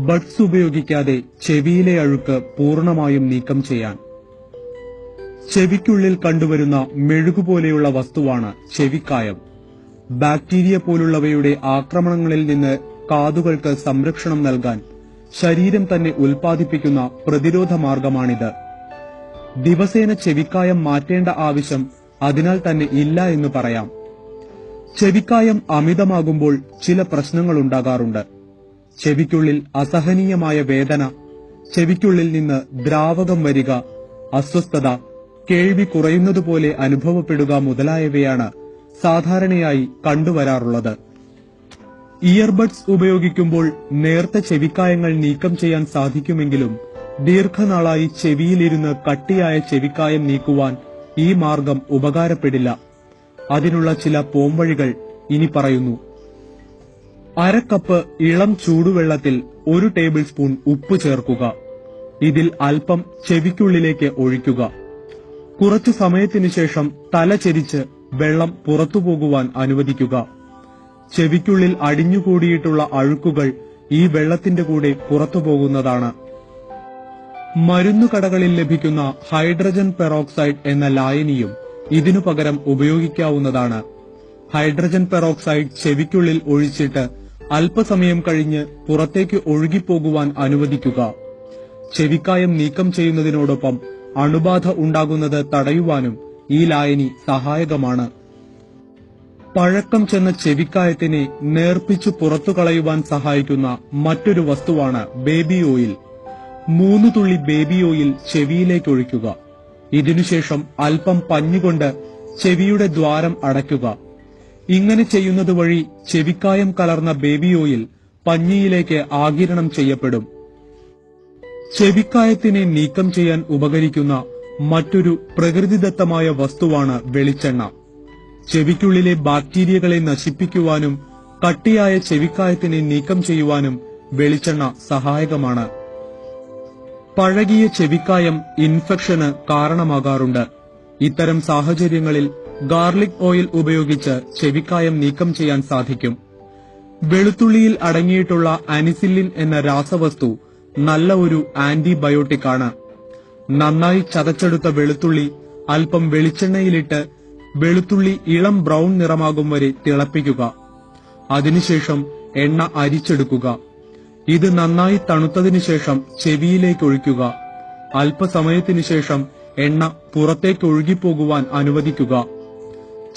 Buds ഉപയോഗിക്കാതെ ചെവിയിലെ അഴുക്ക് പൂർണ്ണമായും നീക്കം ചെയ്യാൻ. ചെവിക്കുള്ളിൽ കണ്ടുവരുന്ന മെഴുകുപോലെയുള്ള വസ്തുവാണ് ചെവിക്കായം. ബാക്ടീരിയ പോലുള്ളവയുടെ ആക്രമണങ്ങളിൽ നിന്ന് കാതുകൾക്ക് സംരക്ഷണം നൽകാൻ ശരീരം തന്നെ ഉൽപ്പാദിപ്പിക്കുന്ന പ്രതിരോധ മാർഗമാണിത്. ദിവസേന ചെവിക്കായം മാറ്റേണ്ട ആവശ്യം അതിനാൽ തന്നെ ഇല്ല എന്ന് പറയാം. ചെവിക്കായം അമിതമാകുമ്പോൾ ചില പ്രശ്നങ്ങൾ ഉണ്ടാകാറുണ്ട്. ചെവിക്കുള്ളിൽ അസഹനീയമായ വേദന, ചെവിക്കുള്ളിൽ നിന്ന് ദ്രാവകം വരിക, അസ്വസ്ഥത, കേൾവി കുറയുന്നതുപോലെ അനുഭവപ്പെടുക മുതലായവയാണ് സാധാരണയായി കണ്ടുവരാറുള്ളത്. ഇയർബഡ്സ് ഉപയോഗിക്കുമ്പോൾ നേർത്ത ചെവിക്കായങ്ങൾ നീക്കം ചെയ്യാൻ സാധിക്കുമെങ്കിലും ദീർഘനാളായി ചെവിയിലിരുന്ന് കട്ടിയായ ചെവിക്കായം നീക്കുവാൻ ഈ മാർഗം ഉപകാരപ്പെടില്ല. അതിനുള്ള ചില പോംവഴികൾ ഇനി പറയുന്നു. അരക്കപ്പ് ഇളം ചൂടുവെള്ളത്തിൽ 1 ടേബിൾ സ്പൂൺ ഉപ്പ് ചേർക്കുക. ഇതിൽ അല്പം ചെവിക്കുള്ളിലേക്ക് ഒഴിക്കുക. കുറച്ചു സമയത്തിനു ശേഷം തല ചെരിച്ച് വെള്ളം പുറത്തുപോകുവാൻ അനുവദിക്കുക. ചെവിക്കുള്ളിൽ അടിഞ്ഞുകൂടിയിട്ടുള്ള അഴുക്കുകൾ ഈ വെള്ളത്തിന്റെ കൂടെ പുറത്തുപോകുന്നതാണ്. മരുന്നുകടകളിൽ ലഭിക്കുന്ന ഹൈഡ്രജൻ പെറോക്സൈഡ് എന്ന ലായനിയും ഇതിനു പകരം ഉപയോഗിക്കാവുന്നതാണ്. ഹൈഡ്രജൻ പെറോക്സൈഡ് ചെവിക്കുള്ളിൽ ഒഴിച്ചിട്ട് അല്പസമയം കഴിഞ്ഞ് പുറത്തേക്ക് ഒഴുകിപ്പോകുവാൻ അനുവദിക്കുക. ചെവിക്കായം നീക്കം ചെയ്യുന്നതിനോടൊപ്പം അണുബാധ ഉണ്ടാകുന്നത് തടയുവാനും ഈ ലായനി സഹായകമാണ്. പഴക്കം ചെന്ന ചെവിക്കായത്തിനെ നേർപ്പിച്ചു പുറത്തു കളയുവാൻ സഹായിക്കുന്ന മറ്റൊരു വസ്തുവാണ് ബേബി ഓയിൽ. 3 തുള്ളി ബേബി ഓയിൽ ചെവിയിലേക്ക് ഒഴിക്കുക. ഇതിനുശേഷം അല്പം പഞ്ഞുകൊണ്ട് ചെവിയുടെ ദ്വാരം അടയ്ക്കുക. ഇങ്ങനെ ചെയ്യുന്നത് വഴി ചെവിക്കായം കലർന്ന ബേബി ഓയിൽ പഞ്ഞിയിലേക്ക് ആഗിരണം ചെയ്യപ്പെടും. ചെവിക്കായത്തിനെ നീക്കം ചെയ്യാൻ ഉപകരിക്കുന്ന മറ്റൊരു പ്രകൃതിദത്തമായ വസ്തുവാണ് വെളിച്ചെണ്ണ. ചെവിക്കുള്ളിലെ ബാക്ടീരിയകളെ നശിപ്പിക്കുവാനും കട്ടിയായ ചെവിക്കായത്തിനെ നീക്കം ചെയ്യുവാനും വെളിച്ചെണ്ണ സഹായകമാണ്. പഴകിയ ചെവിക്കായം ഇൻഫെക്ഷന് കാരണമാകാറുണ്ട്. ഇത്തരം സാഹചര്യങ്ങളിൽ ഗാർലിക് ഓയിൽ ഉപയോഗിച്ച് ചെവിക്കായം നീക്കം ചെയ്യാൻ സാധിക്കും. വെളുത്തുള്ളിയിൽ അടങ്ങിയിട്ടുള്ള അനിസില്ലിൻ എന്ന രാസവസ്തു നല്ല ഒരു ആന്റിബയോട്ടിക് ആണ്. നന്നായി ചതച്ചെടുത്ത വെളുത്തുള്ളി അല്പം വെളിച്ചെണ്ണയിലിട്ട് വെളുത്തുള്ളി ഇളം ബ്രൌൺ നിറമാകും വരെ തിളപ്പിക്കുക. അതിനുശേഷം എണ്ണ അരിച്ചെടുക്കുക. ഇത് നന്നായി തണുത്തതിനു ശേഷം ചെവിയിലേക്ക് ഒഴിക്കുക. അല്പസമയത്തിനു ശേഷം എണ്ണ പുറത്തേക്ക് ഒഴുകിപ്പോകുവാൻ അനുവദിക്കുക.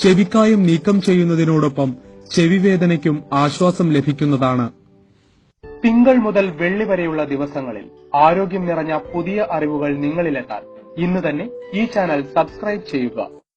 ചെവിക്കായം നീക്കം ചെയ്യുന്നതിനോടൊപ്പം ചെവിവേദനയ്ക്കും ആശ്വാസം ലഭിക്കുന്നതാണ്. തിങ്കൾ മുതൽ വെള്ളി വരെയുള്ള ദിവസങ്ങളിൽ ആരോഗ്യം നിറഞ്ഞ പുതിയ അറിവുകൾ നിങ്ങളിലെത്താൻ ഇന്ന് തന്നെ ഈ ചാനൽ സബ്സ്ക്രൈബ് ചെയ്യുക.